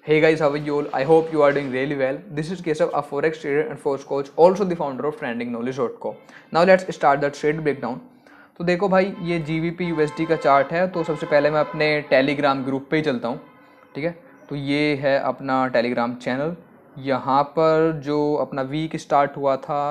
Hey guys, how are you all? I hope you are doing really well. This is Kesav, a forex trader and forex coach, also the founder of trendingknowledge.com. Now let's start the trade breakdown. तो देखो भाई, ये GBP USD का chart है। तो सबसे पहले मैं अपने टेलीग्राम ग्रुप पे ही चलता हूँ, ठीक है। तो ये है अपना टेलीग्राम चैनल। यहाँ पर जो अपना वीक स्टार्ट हुआ था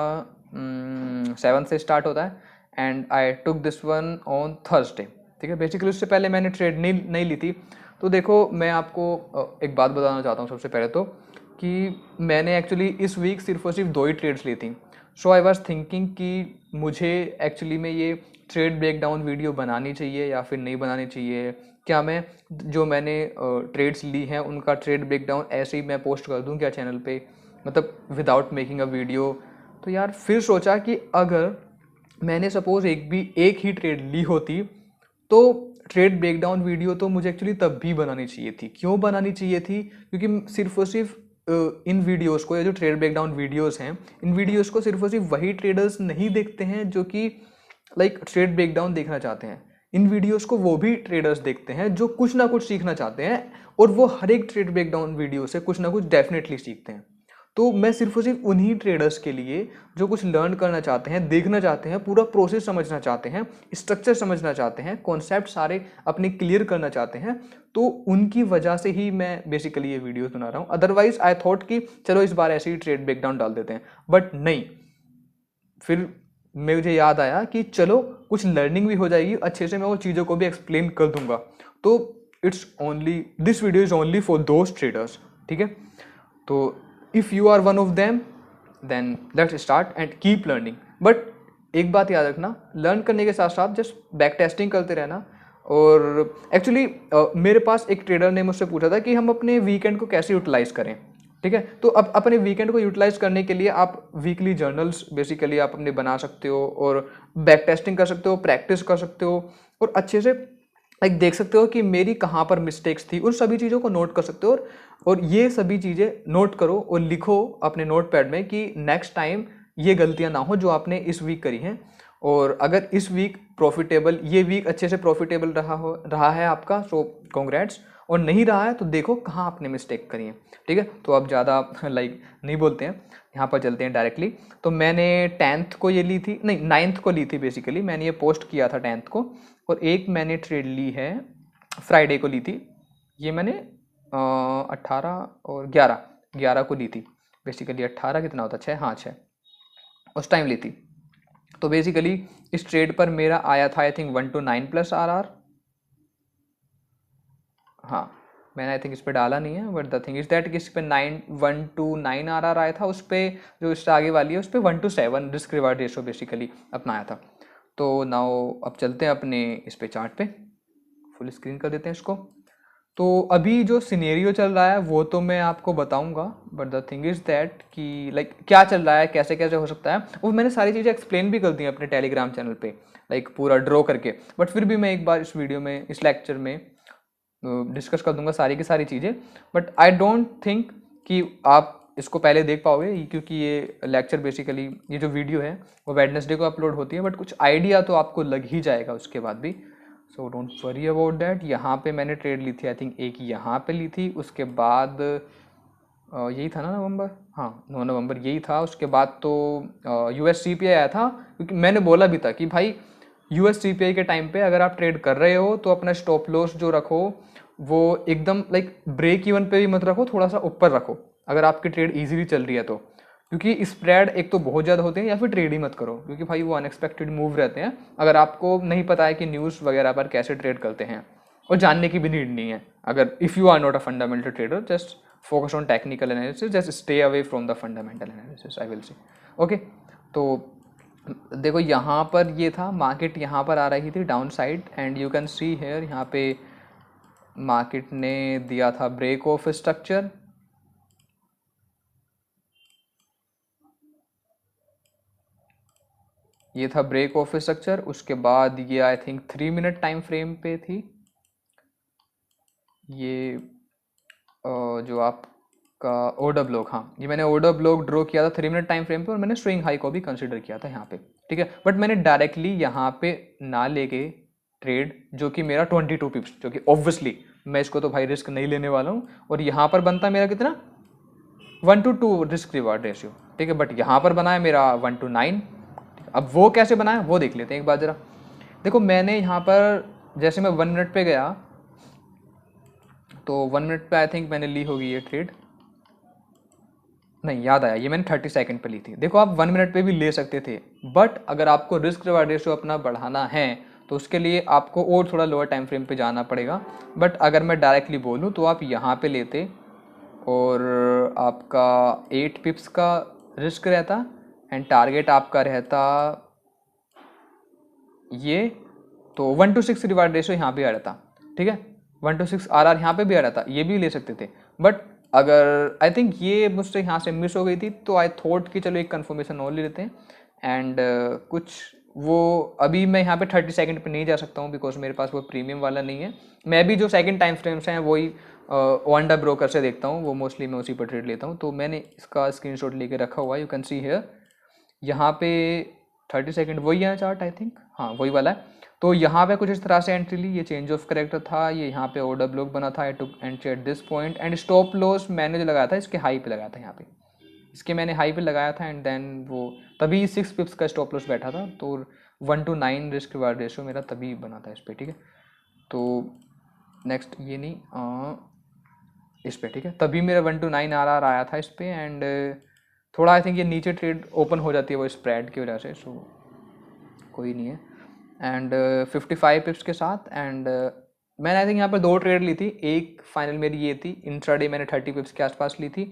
7 से स्टार्ट होता है, and I took this one on Thursday, ठीक है। बेसिकली उससे पहले मैंने ट्रेड नहीं ली थी। तो देखो, मैं आपको एक बात बताना चाहता हूँ सबसे पहले तो, कि मैंने एक्चुअली इस वीक सिर्फ और सिर्फ 2 ही ट्रेड्स ली थी। सो आई वाज थिंकिंग कि मुझे एक्चुअली में ये ट्रेड ब्रेकडाउन वीडियो बनानी चाहिए या फिर नहीं बनानी चाहिए। क्या मैं जो मैंने ट्रेड्स ली हैं उनका ट्रेड ब्रेकडाउन ऐसे ही मैं पोस्ट कर दूं क्या चैनल पे, मतलब विदाउट मेकिंग अ वीडियो। तो यार फिर सोचा कि अगर मैंने सपोज एक ही ट्रेड ली होती तो ट्रेड ब्रेकडाउन वीडियो तो मुझे एक्चुअली तब भी बनानी चाहिए थी। क्यों बनानी चाहिए थी? क्योंकि सिर्फ और सिर्फ इन वीडियोस को, या जो ट्रेड ब्रेकडाउन वीडियोस हैं, इन वीडियोस को सिर्फ और सिर्फ वही ट्रेडर्स नहीं देखते हैं जो कि ट्रेड ब्रेकडाउन देखना चाहते हैं। इन वीडियोस को वो भी ट्रेडर्स देखते हैं जो कुछ ना कुछ सीखना चाहते हैं, और वो हर एक ट्रेड ब्रेकडाउन वीडियो से कुछ ना कुछ डेफिनेटली सीखते हैं। तो मैं सिर्फ और सिर्फ उन्हीं ट्रेडर्स के लिए जो कुछ लर्न करना चाहते हैं, देखना चाहते हैं, पूरा प्रोसेस समझना चाहते हैं, स्ट्रक्चर समझना चाहते हैं, कॉन्सेप्ट सारे अपने क्लियर करना चाहते हैं, तो उनकी वजह से ही मैं बेसिकली ये वीडियोस बना रहा हूँ। अदरवाइज आई थॉट कि चलो इस बार ऐसे ही ट्रेड ब्रेकडाउन डाल देते हैं, बट नहीं। फिर मुझे याद आया कि चलो कुछ लर्निंग भी हो जाएगी, अच्छे से मैं वो चीज़ों को भी एक्सप्लेन कर दूंगा। तो it's only, this video is only for those traders, ठीक है। तो if you are one of them, then let's start and keep learning. But एक बात याद रखना, लर्न करने के साथ साथ जस्ट बैक टेस्टिंग करते रहना। और एक्चुअली मेरे पास एक ट्रेडर ने मुझसे पूछा था कि हम अपने वीकेंड को कैसे यूटिलाइज करें, ठीक है। तो अब अपने वीकेंड को यूटिलाइज करने के लिए आप वीकली जर्नल्स बेसिकली आप अपने बना सकते हो, और बैक टेस्टिंग कर सकते हो, प्रैक्टिस कर सकते हो, और अच्छे से देख सकते हो कि मेरी कहाँ पर मिस्टेक्स थी। उन सभी चीज़ों को नोट कर सकते हो, और ये सभी चीज़ें नोट करो और लिखो अपने नोट पैड में कि नेक्स्ट टाइम ये गलतियाँ ना हो जो आपने इस वीक करी हैं। और अगर इस वीक प्रॉफिटेबल, ये वीक अच्छे से प्रॉफिटेबल रहा है आपका, सो कॉन्ग्रेट्स। और नहीं रहा है तो देखो कहाँ आपने मिस्टेक करी है, ठीक है। तो अब ज़्यादा नहीं बोलते हैं, यहाँ पर चलते हैं डायरेक्टली। तो मैंने 10th को ये ली थी, नहीं 9th को ली थी बेसिकली। मैंने ये पोस्ट किया था 10th को, और एक मैंने ट्रेड ली है फ्राइडे को ली थी। ये मैंने 18 और 11 को ली थी बेसिकली। 18 कितना होता है, 6, हाँ 6 उस टाइम ली थी। तो बेसिकली इस ट्रेड पर मेरा आया था I think 1 to 9 plus RR। हाँ, मैंने आई थिंक इस पर डाला नहीं है, but the thing is that कि इस पर 1 to 9 RR आया था। उस पर जो इससे आगे वाली है उस पर 1 to 7 risk reward ratio basically अपना आया था। तो नाउ अब चलते हैं अपने इस पे चार्ट पे, फुल स्क्रीन कर देते हैं इसको। तो अभी जो सिनेरियो चल रहा है वो तो मैं आपको बताऊंगा, but the thing is that कि क्या चल रहा है, कैसे कैसे हो सकता है, वो मैंने सारी चीज़ें एक्सप्लेन भी कर दी हैं अपने टेलीग्राम चैनल पे, पूरा ड्रॉ करके। बट फिर भी मैं एक बार इस वीडियो में, इस लेक्चर में डिस्कस कर दूंगा सारी की सारी चीज़ें। बट आई डोंट थिंक कि आप इसको पहले देख पाओगे, क्योंकि ये लेक्चर बेसिकली, ये जो वीडियो है वो वेडनेसडे को अपलोड होती है। बट कुछ आइडिया तो आपको लग ही जाएगा उसके बाद भी, so don't worry about that. यहाँ पे मैंने ट्रेड ली थी आई थिंक, एक यहाँ पे ली थी, उसके बाद यही था ना नवंबर, हाँ 9 नवंबर यही था। उसके बाद तो USCPI आया था, क्योंकि मैंने बोला भी था कि भाई USCPI के टाइम पे अगर आप ट्रेड कर रहे हो तो अपना स्टॉप लॉस जो रखो वो एकदम ब्रेक इवन पे भी मत रखो, थोड़ा सा ऊपर रखो अगर आपकी ट्रेड इजीली चल रही है तो। क्योंकि स्प्रेड एक तो बहुत ज़्यादा होते हैं, या फिर ट्रेड ही मत करो, क्योंकि भाई वो अनएक्सपेक्टेड मूव रहते हैं। अगर आपको नहीं पता है कि न्यूज़ वगैरह पर कैसे ट्रेड करते हैं, और जानने की भी नीड नहीं है। अगर if you are not a fundamental trader, just focus on technical analysis, just stay away from the fundamental analysis, I will say. Okay, तो देखो यहाँ पर ये था, मार्केट यहाँ पर आ रही थी down side, and you can see here, यहाँ पे मार्केट ने दिया था ब्रेक ऑफ स्ट्रक्चर। ये था ब्रेक ऑफ स्ट्रक्चर। उसके बाद ये I think 3 minute time frame पे थी। ये जो आपका ऑर्डर ब्लॉक, हाँ ये मैंने ऑर्डर ब्लॉक ड्रॉ किया था 3 मिनट टाइम फ्रेम पे, और मैंने स्विंग हाई को भी कंसिडर किया था यहाँ पे, ठीक है। बट मैंने डायरेक्टली यहाँ पे ना लेके ट्रेड जो कि मेरा 22 पिप्स, जो कि ऑब्वियसली मैं इसको तो भाई रिस्क नहीं लेने वाला हूँ, और यहाँ पर बनता मेरा कितना 1:2 रिस्क रिवार्ड रेशियो, ठीक है। बट यहाँ पर बना है मेरा 1:9। अब वो कैसे बना है वो देख लेते हैं एक बार जरा। देखो मैंने यहाँ पर जैसे मैं 1 मिनट पे गया तो 1 मिनट पे आई थिंक मैंने ली होगी ये ट्रेड, नहीं याद आया, ये मैंने 30 सेकंड पे ली थी। देखो आप 1 मिनट पे भी ले सकते थे, बट अगर आपको रिस्क रिवार्ड रेशियो अपना बढ़ाना है तो उसके लिए आपको और थोड़ा लोअर टाइम फ्रेम पे जाना पड़ेगा। बट अगर मैं डायरेक्टली बोलूँ तो आप यहाँ पे लेते और आपका 8 पिप्स का रिस्क रहता एंड टारगेट आपका रहता ये, तो 1:6 रिवार्ड रेशियो यहाँ पे आ रहा था, ठीक है। 1:6 RR यहाँ पे भी आ रहा था, ये भी ले सकते थे। बट अगर आई थिंक ये मुझसे यहाँ से मिस हो गई थी, तो आई थॉट कि चलो एक कन्फर्मेशन और ले लेते हैं। एंड कुछ वो अभी मैं यहाँ पे 30 सेकंड पे नहीं जा सकता हूँ बिकॉज मेरे पास वो प्रीमियम वाला नहीं है। मैं भी जो सेकंड टाइम फ्रेम्स हैं वही वांडा ब्रोकर से देखता हूँ, वो मोस्टली मैं उसी पर ट्रेड लेता हूँ। तो मैंने इसका स्क्रीनशॉट लेके रखा हुआ है, यू कैन सी हियर। यहाँ पे 30 सेकंड वही है चार्ट आई थिंक, हाँ वही वाला है। तो यहाँ पे कुछ इस तरह से एंट्री ली, ये चेंज ऑफ करेक्टर था, ये यहाँ पे ऑर्डर ब्लॉक बना था, I took entry at this point and stop loss मैंने जो लगाया था इसके हाई पे लगाया था, यहाँ पे इसके मैंने हाई पे लगाया था एंड देन वो तभी 6 पिप्स का स्टॉप लॉस बैठा था। तो 1:9 रिस्क रिवार्ड रेशियो मेरा तभी बना था इस पर, ठीक है। तो नेक्स्ट ये नहीं इस पर, ठीक है, तभी मेरा 1:9 RR आया था इस पर। एंड थोड़ा आई थिंक ये नीचे ट्रेड ओपन हो जाती है वो स्प्रेड की वजह से, सो कोई नहीं है। एंड 55 पिप्स के साथ एंड मैंने आई थिंक यहाँ पर 2 ट्रेड ली थी, एक फाइनल मेरी ये थी, इंट्राडे मैंने 30 पिप्स के आसपास ली थी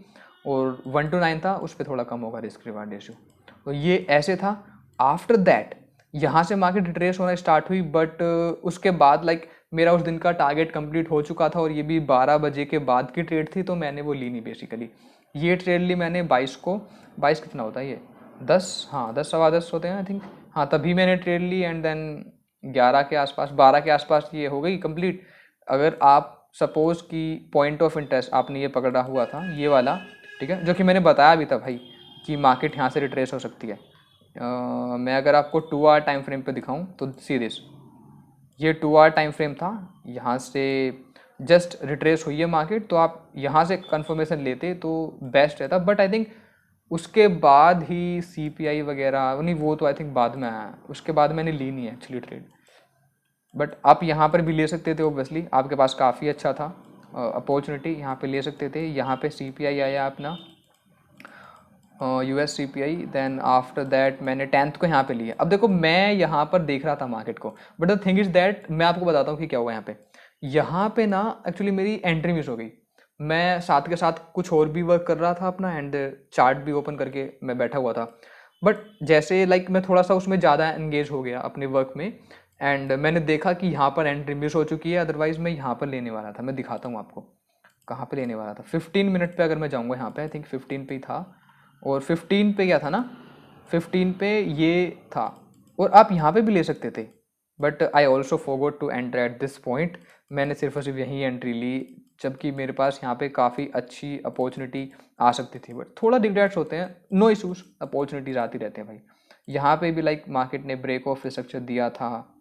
और 1:9 था, उस पर थोड़ा कम होगा रिस्क रिवार्ड रेशियो। तो ये ऐसे था। आफ्टर दैट यहाँ से मार्केट रिट्रेस होना स्टार्ट हुई, बट उसके बाद लाइक मेरा उस दिन का टारगेट कंप्लीट हो चुका था और ये भी 12 बजे के बाद की ट्रेड थी, तो मैंने वो ली नहीं बेसिकली। ये ट्रेड ली मैंने 22 को, 22 कितना होता है ये 10, हाँ 10 सवा 10 होते हैं आई थिंक, हाँ तभी मैंने ट्रेड ली एंड देन 11 के आसपास 12 के आसपास ये हो गई कंप्लीट। अगर आप सपोज कि पॉइंट ऑफ इंटरेस्ट आपने ये पकड़ा हुआ था ये वाला, ठीक है, जो कि मैंने बताया भी था भाई कि मार्केट यहाँ से रिट्रेस हो सकती है। मैं अगर आपको 2 आवर टाइम फ्रेम पे दिखाऊं तो सीरीज ये 2 आवर टाइम फ्रेम था, यहाँ से जस्ट रिट्रेस हुई है मार्केट, तो आप यहाँ से कंफर्मेशन लेते तो बेस्ट रहता। बट आई थिंक उसके बाद ही CPI वगैरह नहीं, वो तो आई थिंक बाद में आया, उसके बाद मैंने ली नहीं है एक्चुअली ट्रेड। बट आप यहाँ पर भी ले सकते थे, ओबियसली आपके पास काफ़ी अच्छा था अपॉर्चुनिटी, यहाँ पे ले सकते थे। यहाँ पे CPI आया अपना US CPI, then after that मैंने 10th को यहाँ पे लिया। अब देखो मैं यहाँ पर देख रहा था मार्केट को, but the thing is that मैं आपको बताता हूँ कि क्या हुआ यहाँ पे ना एक्चुअली मेरी एंट्री मिस हो गई। मैं साथ के साथ कुछ और भी वर्क कर रहा था अपना एंड चार्ट भी ओपन करके मैं बैठा हुआ था। बट जैसे लाइक मैं थोड़ा सा उसमें ज़्यादा एंगेज हो गया अपने वर्क में एंड मैंने देखा कि यहाँ पर एंट्री मिस हो चुकी है, अदरवाइज मैं यहाँ पर लेने वाला था। मैं दिखाता हूँ आपको कहाँ पे लेने वाला था। 15 मिनट पे अगर मैं जाऊँगा यहाँ पे, आई थिंक 15 पे ही था, और 15 पे क्या था ना, 15 पे ये था, और आप यहाँ पे भी ले सकते थे। But I also forgot to enter at this point, मैंने सिर्फ और सिर्फ यहीं एंट्री ली जबकि मेरे पास यहाँ पे काफ़ी अच्छी अपॉर्चुनिटी आ सकती थी। बट थोड़ा रिग्रेट्स होते हैं, नो इशूज़, अपॉर्चुनिटीज़ आती रहते हैं भाई। यहाँ पे भी लाइक मार्केट ने ब्रेक ऑफ स्ट्रक्चर दिया था,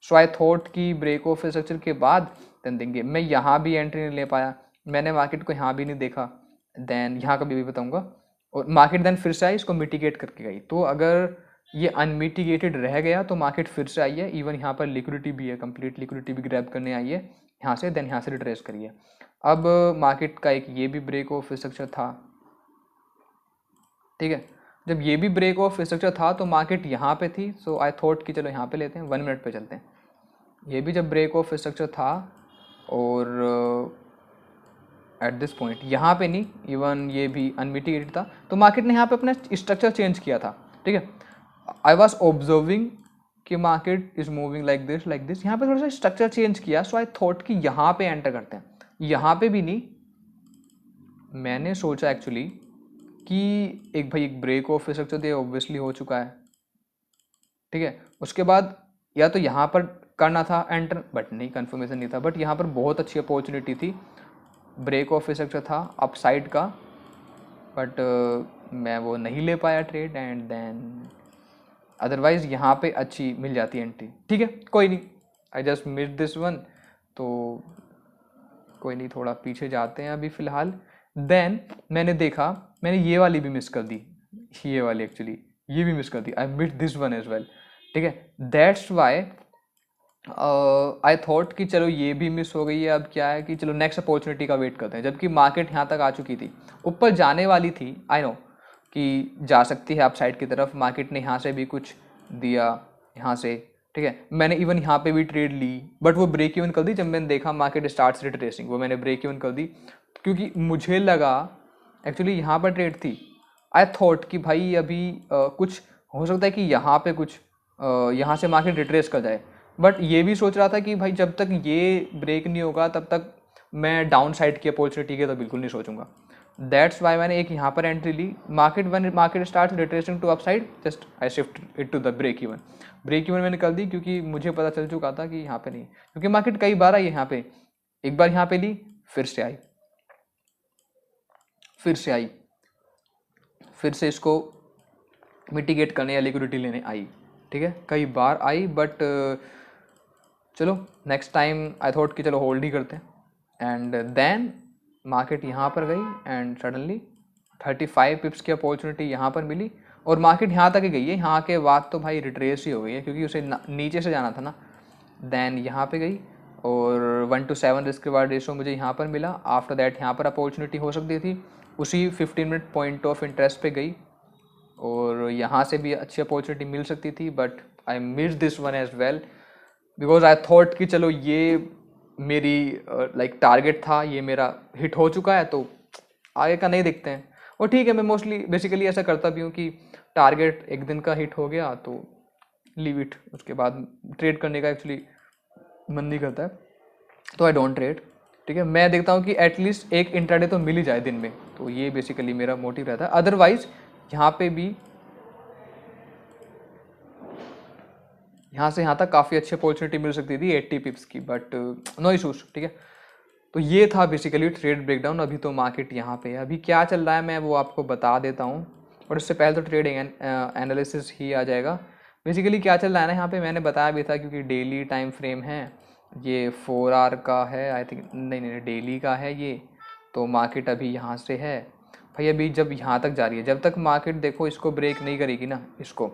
सो आई थॉट कि ब्रेक ऑफ स्ट्रक्चर के बाद देन देंगे। मैं यहाँ भी एंट्री नहीं ले पाया, मैंने मार्केट को यहाँ भी नहीं देखा, देन यहाँ का भी बताऊँगा, और मार्केट देन फिर से आई, इसको मिटिगेट करके गई। तो अगर ये अनमिटिगेटेड रह गया तो मार्केट फिर से आई है, इवन यहाँ पर लिक्विडिटी भी है, कंप्लीट लिक्विडिटी भी ग्रैब करने आई है यहाँ से, देन यहाँ से रिट्रेस करिए। अब मार्केट का एक ये भी ब्रेक ऑफ स्ट्रक्चर था, ठीक है। जब ये भी ब्रेक ऑफ स्ट्रक्चर था तो मार्केट यहाँ पे थी, सो आई थॉट कि चलो यहाँ पे लेते हैं, 1 मिनट पे चलते हैं। ये भी जब ब्रेक ऑफ स्ट्रक्चर था और एट दिस पॉइंट यहाँ पे नहीं, इवन ये भी अनमिटिगेटेड था, तो मार्केट ने यहाँ पे अपना स्ट्रक्चर चेंज किया था, ठीक है। आई वॉज ऑब्जर्विंग कि market is moving like this, यहाँ पे थोड़ा सा स्ट्रक्चर चेंज किया, सो आई थॉट कि यहाँ पे एंटर करते हैं। यहाँ पे भी नहीं, मैंने सोचा एक्चुअली कि एक भाई एक ब्रेक ऑफ स्ट्रक्चर दे, ऑब्वियसली हो चुका है, ठीक है। उसके बाद या तो यहाँ पर करना था एंटर, बट नहीं, कंफर्मेशन नहीं था, बट यहाँ पर बहुत अच्छी अपॉर्चुनिटी थी, ब्रेक ऑफ स्ट्रक्चर था अपसाइड का, बट मैं वो नहीं ले पाया ट्रेड एंड देन अदरवाइज यहाँ पे अच्छी मिल जाती एंट्री, ठीक है, कोई नहीं, I just miss this one, तो कोई नहीं, थोड़ा पीछे जाते हैं अभी फ़िलहाल। देन मैंने देखा, मैंने ये वाली भी मिस कर दी, ये वाली एक्चुअली ये भी मिस कर दी, I miss this one as well, ठीक है। दैट्स वाई आई थॉट कि चलो ये भी मिस हो गई है, अब क्या है कि चलो नेक्स्ट अपॉर्चुनिटी का वेट करते हैं, जबकि मार्केट यहाँ तक आ चुकी थी, ऊपर जाने वाली थी, आई नो कि जा सकती है अप साइड की तरफ, मार्केट ने यहाँ से भी कुछ दिया यहाँ से, ठीक है। मैंने इवन यहाँ पे भी ट्रेड ली, बट वो ब्रेक इवन कर दी जब मैंने देखा मार्केट स्टार्ट्स रिट्रेसिंग, वो मैंने ब्रेक इवन कर दी, क्योंकि मुझे लगा एक्चुअली यहाँ पर ट्रेड थी, आई थॉट कि भाई अभी कुछ हो सकता है कि यहाँ पे कुछ यहाँ से मार्केट रिट्रेस कर जाए, बट ये भी सोच रहा था कि भाई जब तक ये ब्रेक नहीं होगा तब तक मैं डाउन साइड की अपॉर्चुनिटी के तो बिल्कुल नहीं सोचूंगा। दैट्स वाई मैंने एक यहाँ पर एंट्री ली, market start retracing to upside, just I shift it to the break even मैंने कर दी, क्योंकि मुझे पता चल चुका था कि यहाँ पे नहीं, क्योंकि मार्केट कई बार आई यहाँ पे, एक बार यहाँ पे ली, फिर से आई, फिर से इसको मिटिगेट करने या लिक्विडिटी लेने आई, ठीक है, कई बार आई, बट चलो नेक्स्ट टाइम आई थॉट कि चलो होल्ड ही करते हैं। एंड देन मार्केट यहाँ पर गई एंड सडनली 35 पिप्स की अपॉर्चुनिटी यहाँ पर मिली, और मार्केट यहाँ तक ही गई है, यहाँ के बाद तो भाई रिट्रेस ही हो गई है, क्योंकि उसे नीचे से जाना था ना। देन यहाँ पे गई और 1-7 रिस्क रिवार्ड रेशो मुझे यहाँ पर मिला। आफ्टर दैट यहाँ पर अपॉर्चुनिटी हो सकती थी, उसी 15 मिनट पॉइंट ऑफ इंटरेस्ट पे गई, और यहाँ से भी अच्छी अपॉर्चुनिटी मिल सकती थी, but I miss this one as well, because I thought कि चलो ये मेरी लाइक टारगेट था, ये मेरा हिट हो चुका है, तो आगे का नहीं देखते हैं। और ठीक है, मैं मोस्टली बेसिकली ऐसा करता भी हूँ कि टारगेट एक दिन का हिट हो गया तो लीव इट, उसके बाद ट्रेड करने का एक्चुअली मन नहीं करता है, तो आई डोंट ट्रेड, ठीक है। मैं देखता हूँ कि एटलीस्ट एक इंट्राडे तो मिल ही जाए दिन में, तो ये बेसिकली मेरा मोटिव रहता है। अदरवाइज यहाँ पे भी, यहाँ से यहाँ तक काफ़ी अच्छी अपॉर्चुनिटी मिल सकती थी 80 पिप्स की, बट नो इशूज, ठीक है। तो ये था बेसिकली ट्रेड ब्रेकडाउन। अभी तो मार्केट यहाँ पे है, अभी क्या चल रहा है मैं वो आपको बता देता हूँ, और उससे पहले तो ट्रेडिंग एनालिसिस ही आ जाएगा। बेसिकली क्या चल रहा है ना, यहाँ पे मैंने बताया भी था, क्योंकि डेली टाइम फ्रेम है, ये 4 आवर का है आई थिंक, नहीं डेली का है ये, तो मार्केट अभी यहाँ से है भाई, अभी जब यहाँ तक जा रही है, जब तक मार्केट देखो इसको ब्रेक नहीं करेगी ना इसको,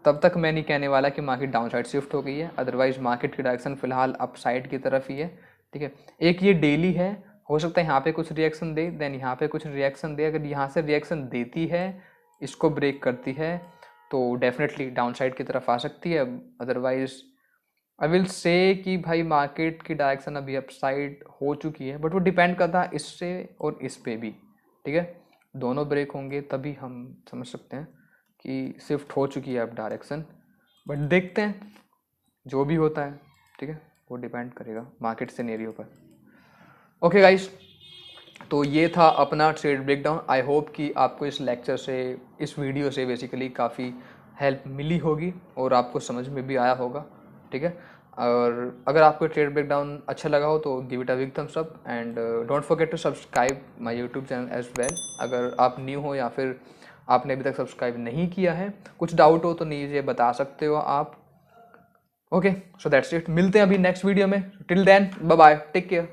तब तक मैं नहीं कहने वाला कि मार्केट डाउन साइड शिफ्ट हो गई है। अदरवाइज मार्केट की डायरेक्शन फिलहाल अप साइड की तरफ ही है, ठीक है। एक ये डेली है, हो सकता है यहाँ पे कुछ रिएक्शन दे, देन यहाँ पे कुछ रिएक्शन दे, अगर यहाँ से रिएक्शन देती है, इसको ब्रेक करती है, तो डेफिनेटली डाउन साइड की तरफ आ सकती है। अदरवाइज आई विल से कि भाई मार्केट की डायरेक्शन अभी अप साइड हो चुकी है, बट वो डिपेंड करता है इससे और इस पे भी, ठीक है। दोनों ब्रेक होंगे तभी हम समझ सकते हैं कि शिफ्ट हो चुकी है अब डायरेक्शन, बट देखते हैं जो भी होता है, ठीक है, वो डिपेंड करेगा मार्केट सिनेरियो पर। ओके गाइस, तो ये था अपना ट्रेड ब्रेकडाउन। आई होप कि आपको इस लेक्चर से, इस वीडियो से बेसिकली काफ़ी हेल्प मिली होगी और आपको समझ में भी आया होगा, ठीक है। और अगर आपको ट्रेड ब्रेकडाउन अच्छा लगा हो तो give it a big thumbs up, and don't forget to subscribe my YouTube channel as well. अगर आप न्यू हो या फिर आपने अभी तक सब्सक्राइब नहीं किया है, कुछ डाउट हो तो नीचे बता सकते हो आप। ओके, सो दैट्स इट, मिलते हैं अभी नेक्स्ट वीडियो में। Till then bye bye, take care.